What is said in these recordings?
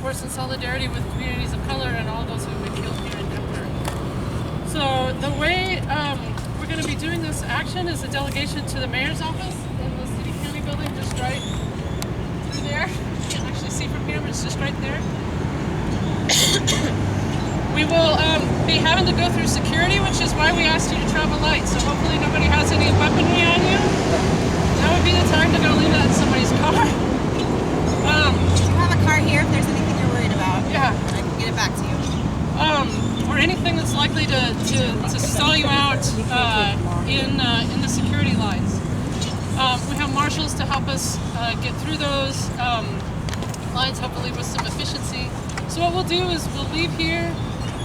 course, in solidarity with communities of color and all those who have been killed here in Denver. So the way we're going to be doing this action is a delegation to the mayor's office in the city county building, just right through there. You can't actually see from here, but it's just right there. We will be having to go through security, which is why we asked you to travel light. So hopefully nobody has any weaponry on you. That would be the time to go leave that in somebody's car. You have a car here if there's anything you're worried about. Yeah. I can get it back to you. Or anything that's likely to stall you out in the security lines. We have marshals to help us get through those lines, hopefully with some efficiency. So what we'll do is we'll leave here,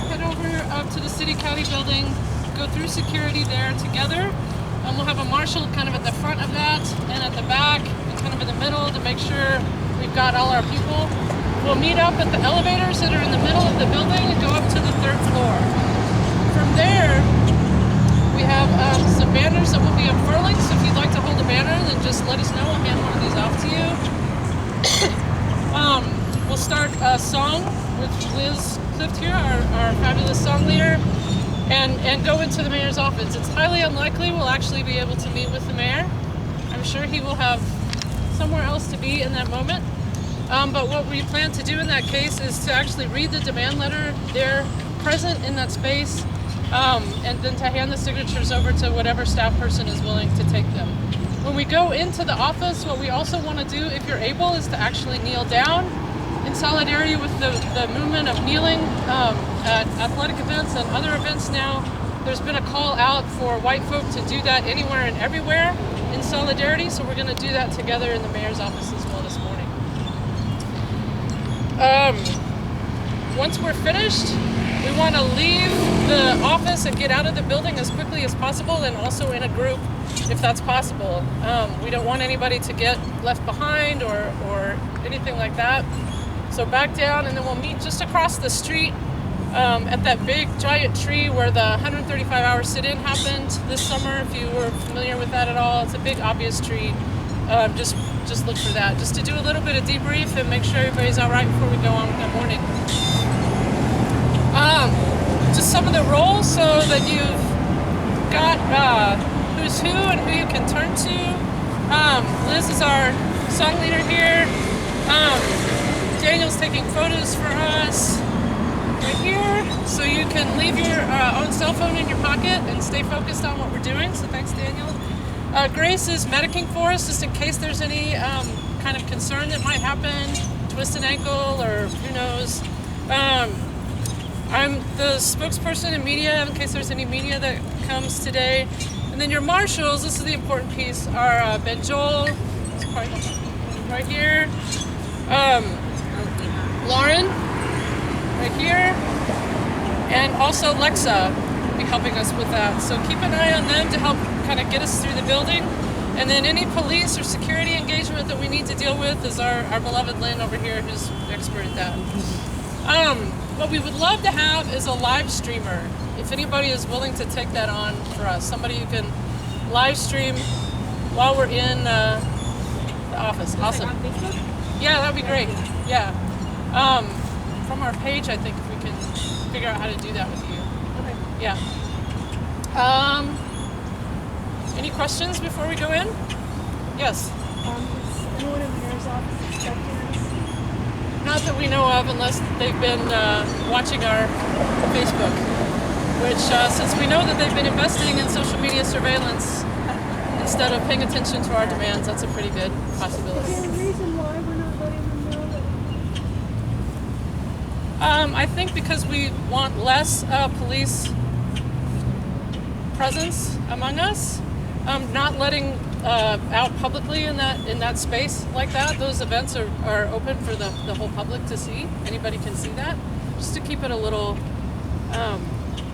head over up to the city county building, go through security there together. We'll have a marshal kind of at the front of that and at the back and kind of in the middle to make sure we've got all our people. We'll meet up at the elevators that are in the middle of the building and go up to the 3rd floor. From there, we have some banners that will be unfurling, so if you'd like to hold a banner, then just let us know. We'll hand one of these off to you. We'll start a song with Liz Clift here, our fabulous song leader, and go into the mayor's office. It's highly unlikely we'll actually be able to meet with the mayor. I'm sure he will have somewhere else to be in that moment. But what we plan to do in that case is to actually read the demand letter there present in that space, and then to hand the signatures over to whatever staff person is willing to take them. When we go into the office, what we also want to do, if you're able, is to actually kneel down in solidarity with the movement of kneeling at athletic events and other events now. There's been a call out for white folk to do that anywhere and everywhere in solidarity, so we're going to do that together in the mayor's office as well this morning. Once we're finished, we want to leave the office and get out of the building as quickly as possible, and also in a group if that's possible. We don't want anybody to get left behind or anything like that. So back down, and then we'll meet just across the street at that big giant tree where the 135-hour sit-in happened this summer. If you were familiar with that at all, it's a big obvious tree. Just look for that, just to do a little bit of debrief and make sure everybody's all right before we go on with that morning. Just some of the roles so that you've got who's who and who you can turn to. Liz is our song leader here. Daniel's taking photos for us right here, so you can leave your own cell phone in your pocket and stay focused on what we're doing, so thanks, Daniel. Grace is medicing for us just in case there's any kind of concern that might happen, twist an ankle or who knows. I'm the spokesperson in media in case there's any media that comes today. And then your marshals, this is the important piece, are Ben Joel, right here, Lauren, right here, and also Lexa will be helping us with that. So keep an eye on them to help kind of get us through the building. And then any police or security engagement that we need to deal with is our beloved Lynn over here, who's the expert at that. What we would love to have is a live streamer. If anybody is willing to take that on for us, somebody who can live stream while we're in the office. Awesome. Yeah, that'd be great. Yeah. From our page, I think, if we can figure out how to do that with you. Okay. Yeah. Any questions before we go in? Yes. Is anyone in the mayor's office expecting us? Not that we know of, unless they've been watching our Facebook, which since we know that they've been investing in social media surveillance instead of paying attention to our demands, that's a pretty good possibility. Is there a reason why we're not letting them know that? I think because we want less police presence among us, not letting out publicly in that space like that. Those events are open for the whole public to see. Anybody can see that. Just to keep it a little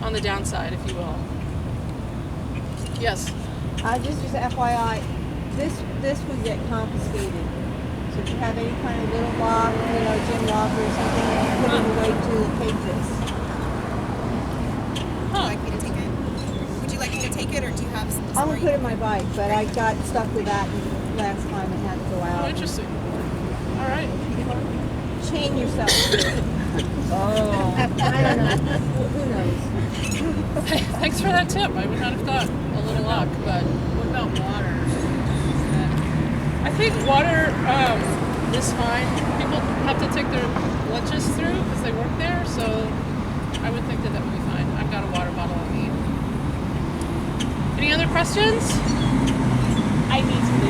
on the downside, if you will. Yes. Just as FYI, this would get confiscated. So if you have any kind of little lock, gym lock or something, put it away to take this. Would you like me to take it? Would you like me to take it, or do you have some? I'm gonna put it in my bike, but I got stuck with that last time and had to go out. Oh, interesting. All right. chain yourself to it. Oh. I don't know. Who knows? Thanks for that tip. I would not have thought a little lock, but What about water? I think water is fine. People have to take their lunches through because they work there, so I would think that would be fine. I've got a water bottle on me. Any other questions? I need to